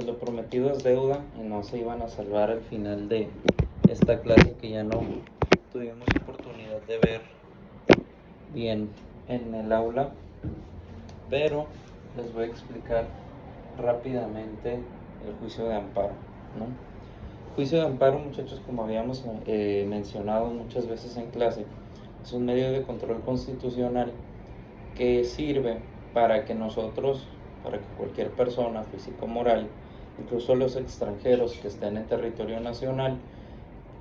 pues lo prometido es deuda y no se iban a salvar al final de esta clase que ya no tuvimos oportunidad de ver bien en el aula, pero les voy a explicar rápidamente el juicio de amparo, ¿no? Juicio de amparo, muchachos, como habíamos mencionado muchas veces en clase, es un medio de control constitucional que sirve para que nosotros, para que cualquier persona física o moral, incluso los extranjeros que estén en territorio nacional,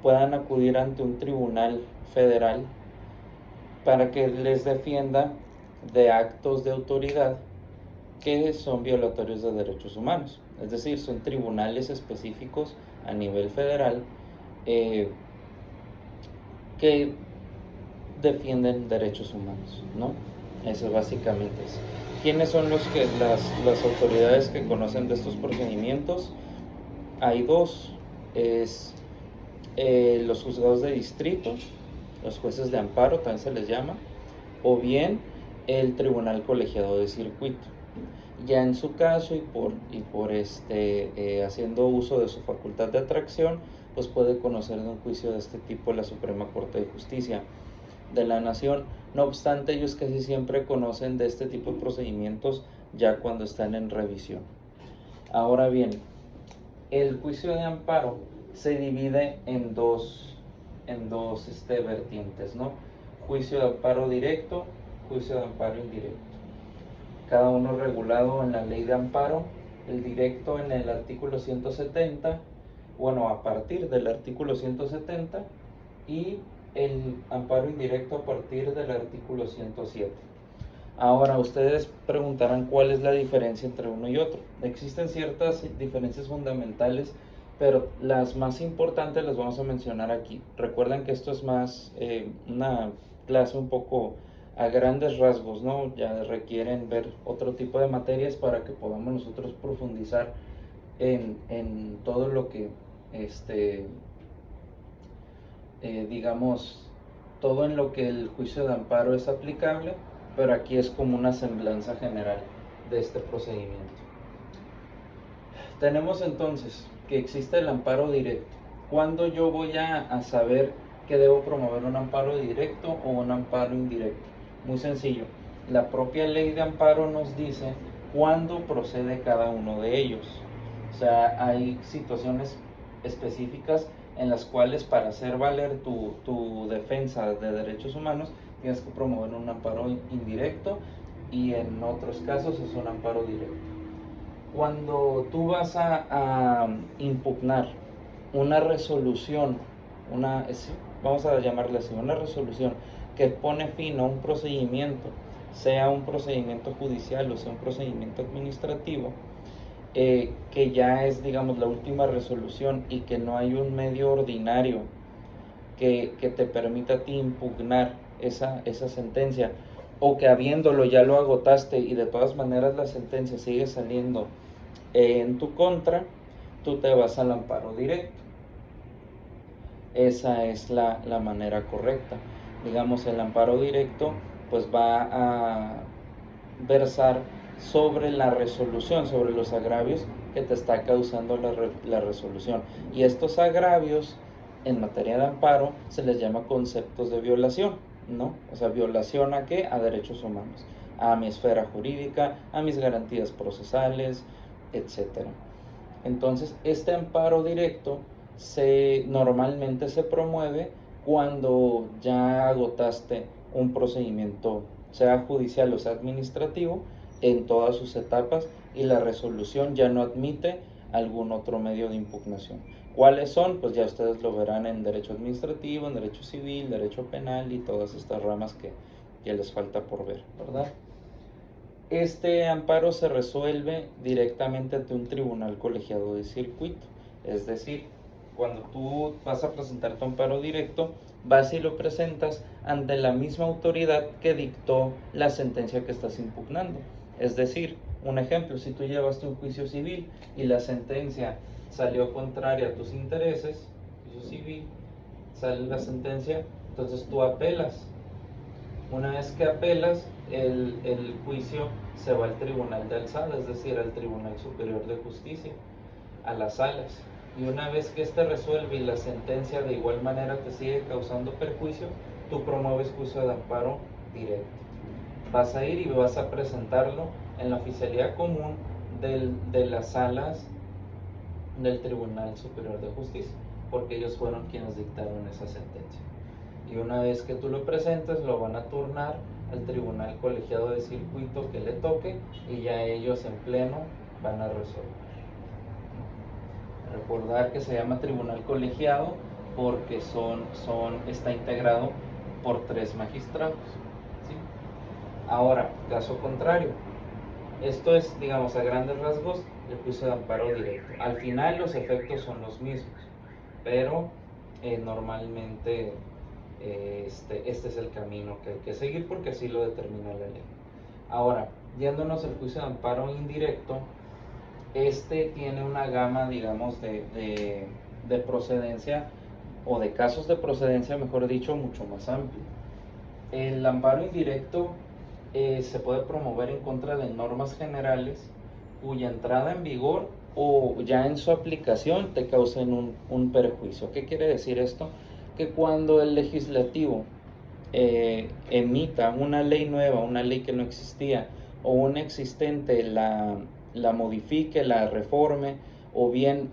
puedan acudir ante un tribunal federal para que les defienda de actos de autoridad que son violatorios de derechos humanos. Es decir, son tribunales específicos a nivel federal que defienden derechos humanos, ¿no? Eso básicamente es. ¿Quiénes son las autoridades que conocen de estos procedimientos? Hay dos, es los juzgados de distrito, los jueces de amparo también se les llama, o bien el tribunal colegiado de circuito. Ya en su caso y por haciendo uso de su facultad de atracción, pues puede conocer de un juicio de este tipo la Suprema Corte de Justicia de la Nación. No obstante, ellos casi siempre conocen de este tipo de procedimientos ya cuando están en revisión. Ahora bien, el juicio de amparo se divide en dos vertientes, ¿no? Juicio de amparo directo, juicio de amparo indirecto. Cada uno regulado en la ley de amparo, el directo en el artículo 170, bueno, a partir del artículo 170, y el amparo indirecto a partir del artículo 107. Ahora, ustedes preguntarán cuál es la diferencia entre uno y otro. Existen ciertas diferencias fundamentales, pero las más importantes las vamos a mencionar aquí. Recuerden que esto es más una clase un poco a grandes rasgos, ¿no? Ya requieren ver otro tipo de materias para que podamos nosotros profundizar en todo lo que digamos, todo en lo que el juicio de amparo es aplicable, pero aquí es como una semblanza general de este procedimiento. Tenemos entonces que existe el amparo directo. ¿Cuándo yo voy a saber que debo promover un amparo directo o un amparo indirecto? Muy sencillo. La propia ley de amparo nos dice cuándo procede cada uno de ellos. O sea, hay situaciones específicas en las cuales para hacer valer tu defensa de derechos humanos tienes que promover un amparo indirecto y en otros casos es un amparo directo. Cuando tú vas a impugnar una resolución, vamos a llamarle así, una resolución que pone fin a un procedimiento, sea un procedimiento judicial o sea un procedimiento administrativo, que ya es, digamos, la última resolución y que no hay un medio ordinario que te permita a ti impugnar esa sentencia, o que habiéndolo ya lo agotaste y de todas maneras la sentencia sigue saliendo en tu contra, tú te vas al amparo directo. Esa es la manera correcta. Digamos, el amparo directo pues va a versar sobre la resolución, sobre los agravios que te está causando la resolución. Y estos agravios en materia de amparo se les llama conceptos de violación, ¿no? O sea, ¿violación a qué? A derechos humanos, a mi esfera jurídica, a mis garantías procesales, etc. Entonces, este amparo directo normalmente se promueve cuando ya agotaste un procedimiento, sea judicial o sea administrativo, en todas sus etapas y la resolución ya no admite algún otro medio de impugnación. ¿Cuáles son? Pues ya ustedes lo verán en derecho administrativo, en derecho civil, derecho penal y todas estas ramas que les falta por ver, ¿verdad? Este amparo se resuelve directamente ante un tribunal colegiado de circuito, es decir, cuando tú vas a presentar tu amparo directo, vas y lo presentas ante la misma autoridad que dictó la sentencia que estás impugnando. Es decir, un ejemplo, si tú llevaste un juicio civil y la sentencia salió contraria a tus intereses, juicio civil, sale la sentencia, entonces tú apelas. Una vez que apelas, el juicio se va al tribunal de alzada, es decir, al Tribunal Superior de Justicia. a las salas. Y una vez que este resuelve y la sentencia de igual manera te sigue causando perjuicio, tú promueves juicio de amparo directo. Vas a ir y vas a presentarlo en la oficialía común de las salas del Tribunal Superior de Justicia, porque ellos fueron quienes dictaron esa sentencia. Y una vez que tú lo presentes, lo van a turnar al Tribunal Colegiado de Circuito que le toque, y ya ellos en pleno van a resolver. Recordar que se llama Tribunal Colegiado porque está integrado por 3 magistrados, ¿sí? Ahora, caso contrario, esto es, digamos, a grandes rasgos, el juicio de amparo directo. Al final los efectos son los mismos, pero normalmente este es el camino que hay que seguir porque así lo determina la ley. Ahora, yéndonos al juicio de amparo indirecto, tiene una gama, digamos, de procedencia, o de casos de procedencia, mejor dicho, mucho más amplio. El amparo indirecto se puede promover en contra de normas generales cuya entrada en vigor o ya en su aplicación te causen un perjuicio. ¿Qué quiere decir esto? Que cuando el legislativo emita una ley nueva, una ley que no existía, o una existente la modifique, la reforme, o bien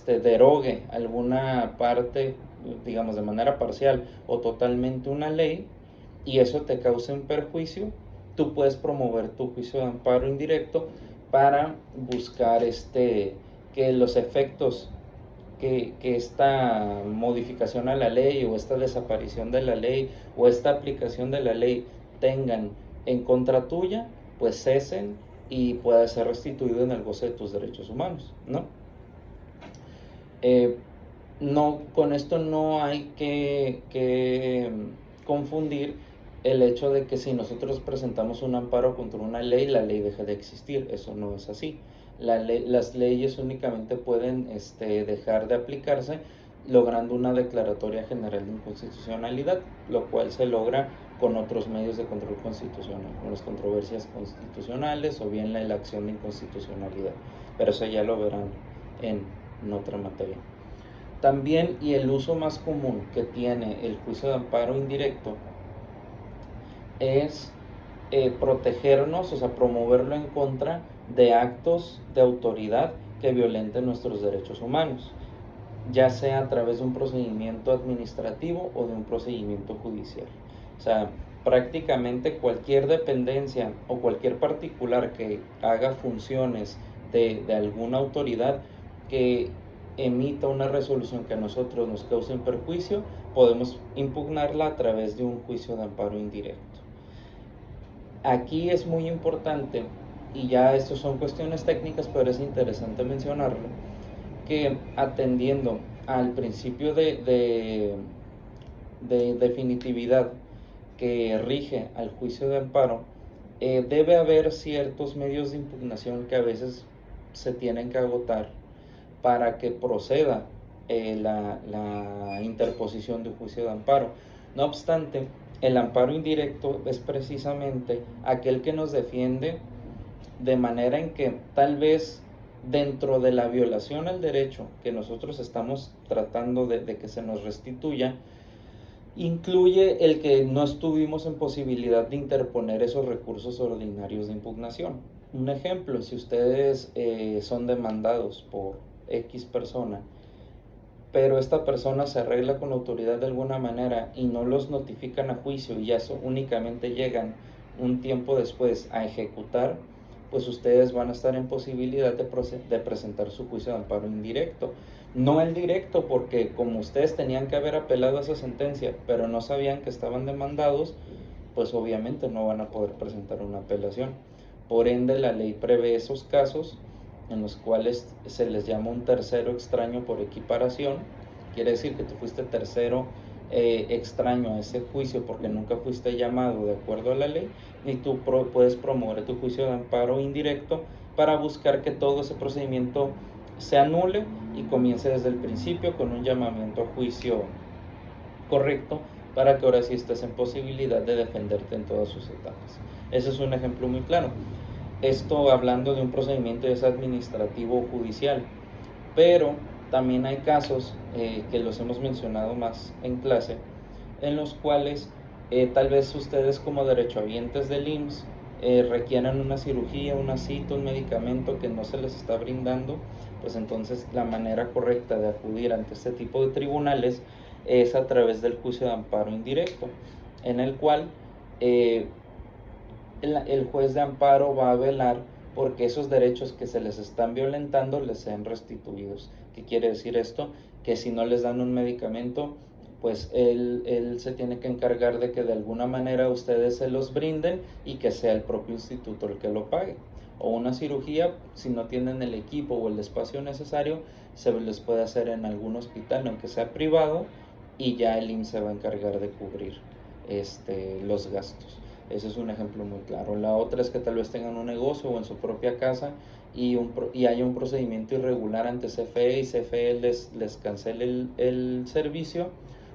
derogue alguna parte, digamos de manera parcial o totalmente una ley, y eso te causa un perjuicio, tú puedes promover tu juicio de amparo indirecto para buscar que los efectos que esta modificación a la ley, o esta desaparición de la ley, o esta aplicación de la ley tengan en contra tuya, pues cesen y pueda ser restituido en el goce de tus derechos humanos, ¿no? Con esto no hay que confundir el hecho de que si nosotros presentamos un amparo contra una ley, la ley deja de existir. Eso no es así. Las leyes únicamente pueden dejar de aplicarse logrando una declaratoria general de inconstitucionalidad, lo cual se logra con otros medios de control constitucional, con las controversias constitucionales o bien la acción de inconstitucionalidad, pero eso ya lo verán en otra materia. También, y el uso más común que tiene el juicio de amparo indirecto es protegernos, o sea, promoverlo en contra de actos de autoridad que violenten nuestros derechos humanos, ya sea a través de un procedimiento administrativo o de un procedimiento judicial. O sea, prácticamente cualquier dependencia o cualquier particular que haga funciones de alguna autoridad que emita una resolución que a nosotros nos cause un perjuicio, podemos impugnarla a través de un juicio de amparo indirecto. Aquí es muy importante, y ya esto son cuestiones técnicas, pero es interesante mencionarlo, que atendiendo al principio de definitividad que rige al juicio de amparo, debe haber ciertos medios de impugnación que a veces se tienen que agotar para que proceda la interposición de un juicio de amparo. No obstante, el amparo indirecto es precisamente aquel que nos defiende de manera en que tal vez dentro de la violación al derecho que nosotros estamos tratando de que se nos restituya, incluye el que no estuvimos en posibilidad de interponer esos recursos ordinarios de impugnación. Un ejemplo, si ustedes son demandados por X persona, pero esta persona se arregla con la autoridad de alguna manera y no los notifican a juicio y ya únicamente llegan un tiempo después a ejecutar, pues ustedes van a estar en posibilidad de presentar su juicio de amparo indirecto. No el directo, porque como ustedes tenían que haber apelado a esa sentencia, pero no sabían que estaban demandados, pues obviamente no van a poder presentar una apelación. Por ende, la ley prevé esos casos en los cuales se les llama un tercero extraño por equiparación. Quiere decir que tú fuiste tercero extraño a ese juicio porque nunca fuiste llamado de acuerdo a la ley, y tú puedes promover tu juicio de amparo indirecto para buscar que todo ese procedimiento se anule y comience desde el principio con un llamamiento a juicio correcto, para que ahora sí estés en posibilidad de defenderte en todas sus etapas. Ese es un ejemplo muy claro. Esto hablando de un procedimiento ya sea administrativo o judicial. Pero también hay casos que los hemos mencionado más en clase, en los cuales tal vez ustedes como derechohabientes del IMSS requieran una cirugía, una cita, un medicamento que no se les está brindando. Pues entonces la manera correcta de acudir ante este tipo de tribunales es a través del juicio de amparo indirecto, en el cual el juez de amparo va a velar porque esos derechos que se les están violentando les sean restituidos. ¿Qué quiere decir esto? Que si no les dan un medicamento, pues él se tiene que encargar de que de alguna manera ustedes se los brinden y que sea el propio instituto el que lo pague. O una cirugía, si no tienen el equipo o el espacio necesario, se les puede hacer en algún hospital, aunque sea privado, y ya el IMSS se va a encargar de cubrir los gastos. Ese es un ejemplo muy claro. La otra es que tal vez tengan un negocio o en su propia casa y haya un procedimiento irregular ante CFE y CFE les cancele el servicio.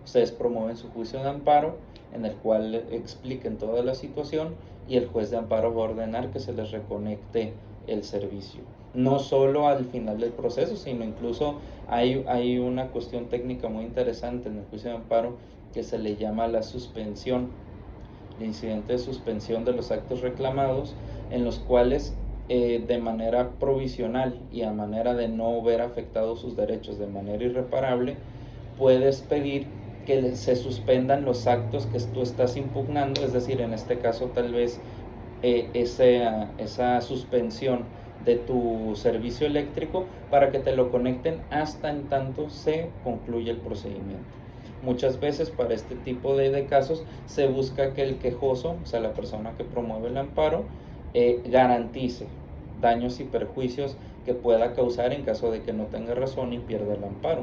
Ustedes promueven su juicio de amparo en el cual expliquen toda la situación y el juez de amparo va a ordenar que se les reconecte el servicio. No solo al final del proceso, sino incluso hay una cuestión técnica muy interesante en el juicio de amparo que se le llama la suspensión, el incidente de suspensión de los actos reclamados, en los cuales de manera provisional y a manera de no ver afectados sus derechos de manera irreparable, puedes pedir que se suspendan los actos que tú estás impugnando, es decir, en este caso tal vez esa suspensión de tu servicio eléctrico para que te lo conecten hasta en tanto se concluye el procedimiento. Muchas veces para este tipo de casos se busca que el quejoso, o sea, la persona que promueve el amparo, garantice daños y perjuicios que pueda causar en caso de que no tenga razón y pierda el amparo.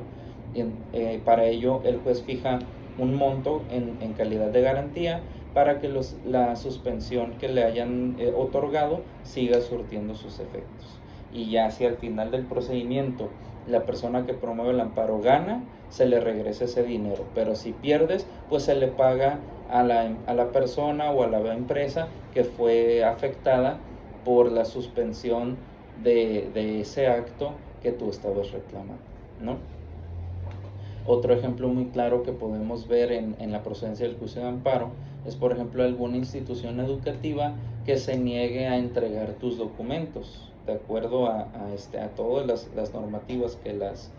Para ello el juez fija un monto en calidad de garantía para que la suspensión que le hayan otorgado siga surtiendo sus efectos. Y ya si al final del procedimiento la persona que promueve el amparo gana, se le regresa ese dinero, pero si pierdes, pues se le paga a la persona o a la empresa que fue afectada por la suspensión de ese acto que tú estabas reclamando, ¿no? Otro ejemplo muy claro que podemos ver en la procedencia del juicio de amparo es, por ejemplo, alguna institución educativa que se niegue a entregar tus documentos de acuerdo a todas las normativas que las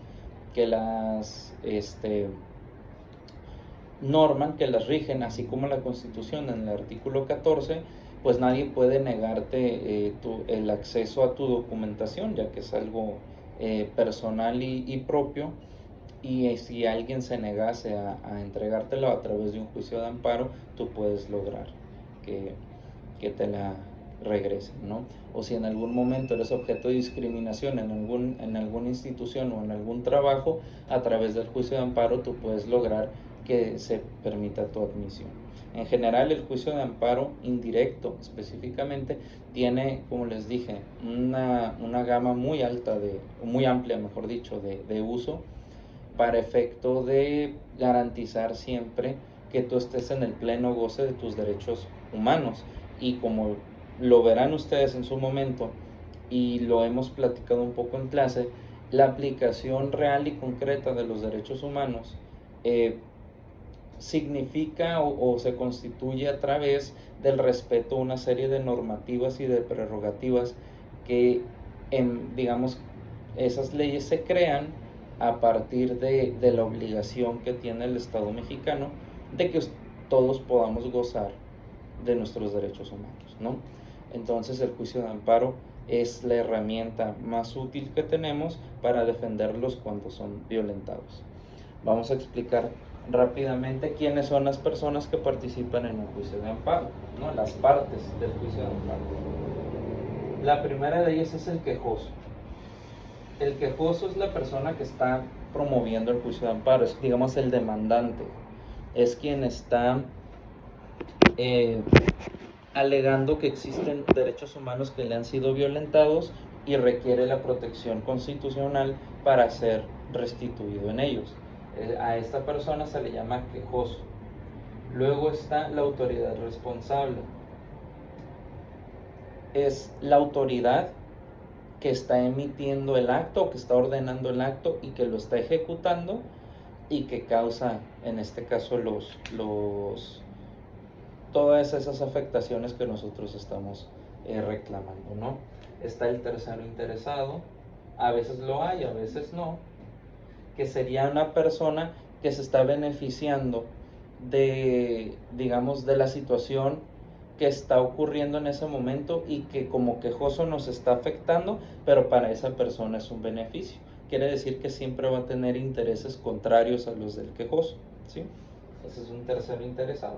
norman, que las rigen, así como la Constitución en el artículo 14, pues nadie puede negarte el acceso a tu documentación, ya que es algo personal y propio. Y si alguien se negase a entregártelo a través de un juicio de amparo, tú puedes lograr que te la regresen, ¿no? O si en algún momento eres objeto de discriminación en alguna institución o en algún trabajo, a través del juicio de amparo tú puedes lograr que se permita tu admisión. En general, el juicio de amparo indirecto específicamente tiene, como les dije, una gama muy alta, muy amplia, mejor dicho, de uso, para efecto de garantizar siempre que tú estés en el pleno goce de tus derechos humanos. Y como lo verán ustedes en su momento y lo hemos platicado un poco en clase, la aplicación real y concreta de los derechos humanos significa o se constituye a través del respeto a una serie de normativas y de prerrogativas que, digamos, esas leyes se crean a partir de la obligación que tiene el Estado mexicano de que todos podamos gozar de nuestros derechos humanos, ¿no? Entonces el juicio de amparo es la herramienta más útil que tenemos para defenderlos cuando son violentados. Vamos a explicar rápidamente quiénes son las personas que participan en un juicio de amparo, ¿no? Las partes del juicio de amparo. La primera de ellas es el quejoso. El quejoso es la persona que está promoviendo el juicio de amparo, es, digamos, el demandante, es quien está alegando que existen derechos humanos que le han sido violentados y requiere la protección constitucional para ser restituido en ellos. A esta persona se le llama quejoso. Luego está la autoridad responsable. Es la autoridad que está emitiendo el acto, que está ordenando el acto y que lo está ejecutando y que causa, en este caso, todas esas afectaciones que nosotros estamos reclamando, ¿no? Está el tercero interesado, a veces lo hay, a veces no, que sería una persona que se está beneficiando de, digamos, de la situación que está ocurriendo en ese momento y que como quejoso nos está afectando, pero para esa persona es un beneficio. Quiere decir que siempre va a tener intereses contrarios a los del quejoso, ¿sí? Ese es un tercero interesado.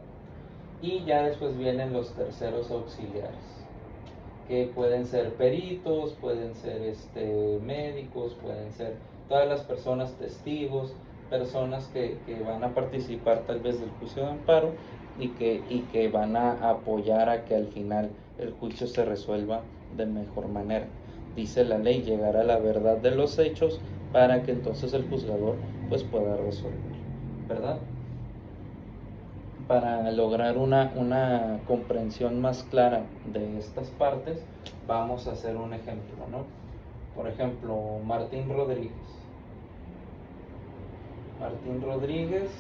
Y ya después vienen los terceros auxiliares, que pueden ser peritos, pueden ser médicos, pueden ser todas las personas testigos, personas que van a participar tal vez del juicio de amparo y que van a apoyar a que al final el juicio se resuelva de mejor manera. Dice la ley, llegar a la verdad de los hechos para que entonces el juzgador pues pueda resolver, ¿verdad? Para lograr una comprensión más clara de estas partes, vamos a hacer un ejemplo, ¿no? Por ejemplo, Martín Rodríguez. Martín Rodríguez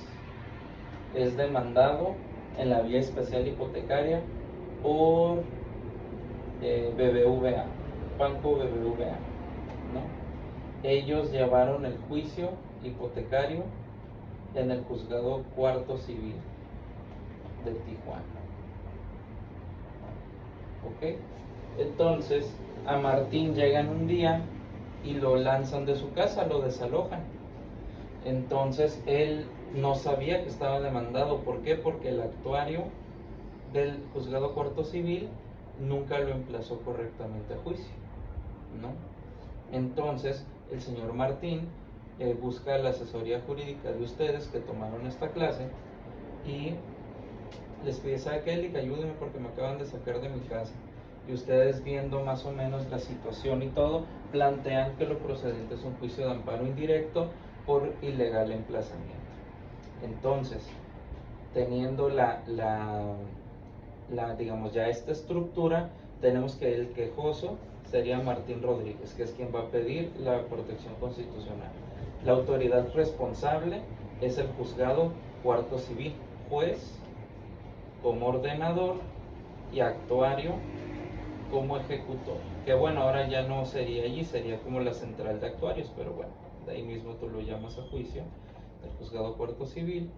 es demandado en la vía especial hipotecaria por BBVA, Banco BBVA, ¿no? Ellos llevaron el juicio hipotecario en el juzgado cuarto civil de Tijuana. ¿Ok? Entonces a Martín llegan un día y lo lanzan de su casa, lo desalojan. Entonces él no sabía que estaba demandado. ¿Por qué? Porque el actuario del juzgado cuarto civil nunca lo emplazó correctamente a juicio, ¿no? Entonces el señor Martín busca la asesoría jurídica de ustedes que tomaron esta clase y les pide: ¿sabe qué, Erika? Ayúdenme porque me acaban de sacar de mi casa. Y ustedes, viendo más o menos la situación y todo, plantean que lo procedente es un juicio de amparo indirecto por ilegal emplazamiento. Entonces, teniendo digamos, ya esta estructura, tenemos que el quejoso sería Martín Rodríguez, que es quien va a pedir la protección constitucional. La autoridad responsable es el juzgado cuarto civil, juez como ordenador y actuario como ejecutor, que bueno, ahora ya no sería allí, sería como la central de actuarios, pero bueno, de ahí mismo tú lo llamas a juicio, del juzgado cuarto civil.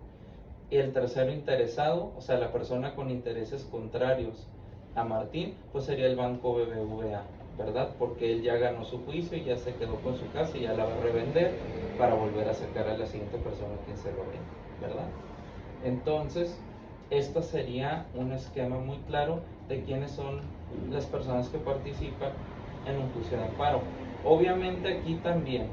Y el tercero interesado, o sea, la persona con intereses contrarios a Martín, pues sería el Banco BBVA, ¿verdad? Porque él ya ganó su juicio y ya se quedó con su casa y ya la va a revender para volver a sacar a la siguiente persona quien se lo vende, ¿verdad? Entonces, esto sería un esquema muy claro de quiénes son las personas que participan en un juicio de amparo. Obviamente aquí también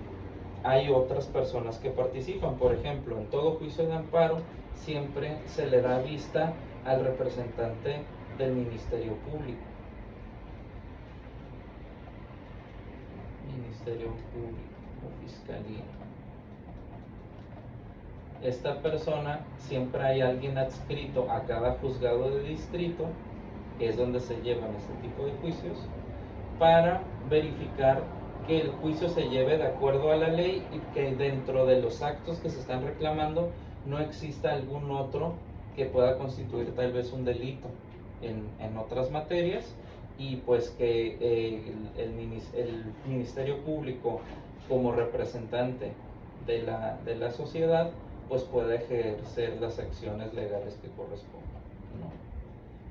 hay otras personas que participan. Por ejemplo, en todo juicio de amparo siempre se le da vista al representante del Ministerio Público. Ministerio Público o Fiscalía. Esta persona, siempre hay alguien adscrito a cada juzgado de distrito, que es donde se llevan este tipo de juicios, para verificar que el juicio se lleve de acuerdo a la ley y que dentro de los actos que se están reclamando no exista algún otro que pueda constituir tal vez un delito en otras materias, y pues que el Ministerio Público, como representante de la sociedad, pues pueda ejercer las acciones legales que correspondan, ¿no?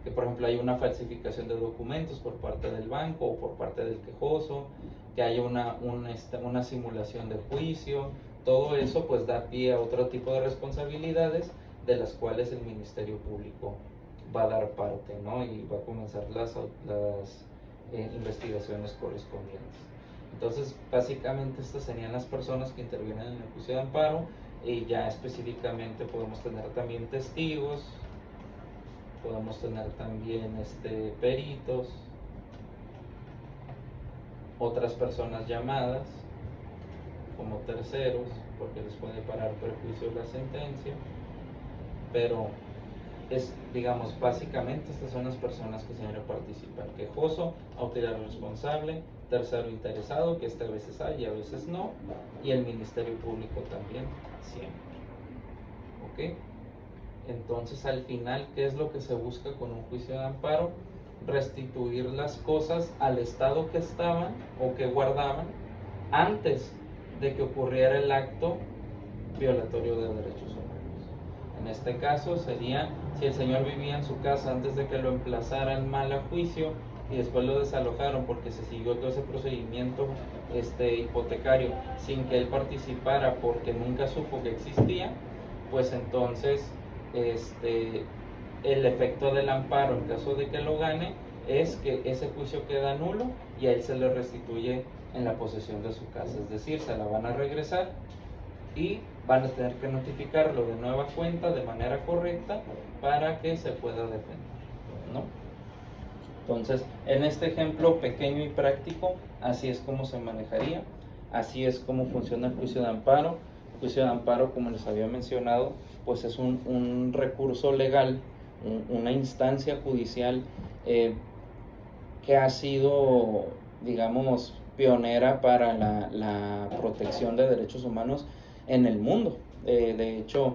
Que por ejemplo hay una falsificación de documentos por parte del banco o por parte del quejoso, que haya una simulación de juicio, todo eso pues da pie a otro tipo de responsabilidades de las cuales el Ministerio Público va a dar parte, ¿no? Y va a comenzar las investigaciones correspondientes. Entonces, básicamente estas serían las personas que intervienen en el juicio de amparo, y ya específicamente podemos tener también testigos, podemos tener también peritos, otras personas llamadas como terceros, porque les puede parar perjuicio la sentencia, pero digamos, básicamente estas son las personas que se van a participar: quejoso, autoridad responsable, tercero interesado, que a veces hay y a veces no, y el Ministerio Público también, siempre. ¿Ok? Entonces, al final, ¿qué es lo que se busca con un juicio de amparo? Restituir las cosas al estado que estaban o que guardaban antes de que ocurriera el acto violatorio de derechos humanos. En este caso sería si el señor vivía en su casa antes de que lo emplazaran mal a juicio y después lo desalojaron porque se siguió todo ese procedimiento hipotecario sin que él participara porque nunca supo que existía, pues entonces el efecto del amparo en caso de que lo gane es que ese juicio queda nulo y a él se le restituye en la posesión de su casa, es decir, se la van a regresar y van a tener que notificarlo de nueva cuenta de manera correcta para que se pueda defender, ¿no? Entonces, en este ejemplo pequeño y práctico, así es como se manejaría, así es como funciona el juicio de amparo. El juicio de amparo, como les había mencionado, pues es un recurso legal, una instancia judicial que ha sido, digamos, pionera para la protección de derechos humanos en el mundo. De hecho,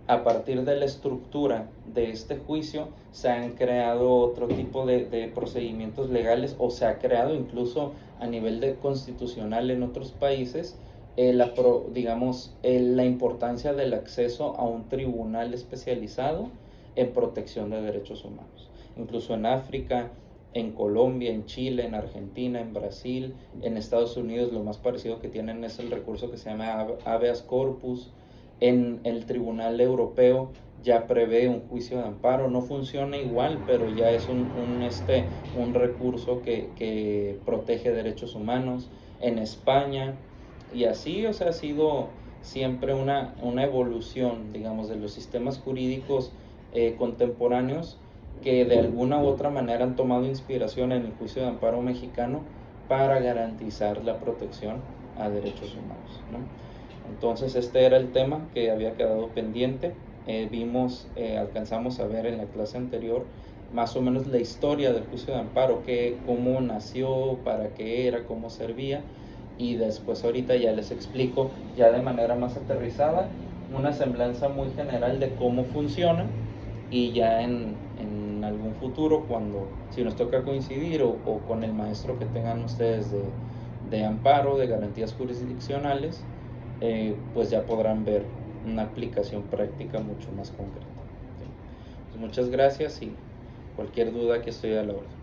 a partir de la estructura de este juicio se han creado otro tipo de procedimientos legales, o se ha creado incluso a nivel de constitucional en otros países la importancia del acceso a un tribunal especializado en protección de derechos humanos. Incluso en África, en Colombia, en Chile, en Argentina, en Brasil, en Estados Unidos, lo más parecido que tienen es el recurso que se llama habeas corpus. En el Tribunal Europeo ya prevé un juicio de amparo, no funciona igual, pero ya es un recurso que protege derechos humanos. En España, y así, o sea, ha sido siempre una evolución, digamos, de los sistemas jurídicos contemporáneos que de alguna u otra manera han tomado inspiración en el juicio de amparo mexicano para garantizar la protección a derechos humanos, ¿no? Entonces este era el tema que había quedado pendiente. Alcanzamos a ver en la clase anterior más o menos la historia del juicio de amparo, cómo nació, para qué era, cómo servía, y después ahorita ya les explico ya de manera más aterrizada una semblanza muy general de cómo funciona, y ya en algún futuro, si nos toca coincidir o con el maestro que tengan ustedes de amparo, de garantías jurisdiccionales, pues ya podrán ver una aplicación práctica mucho más concreta. ¿Sí? Pues muchas gracias, y cualquier duda que estoy a la orden.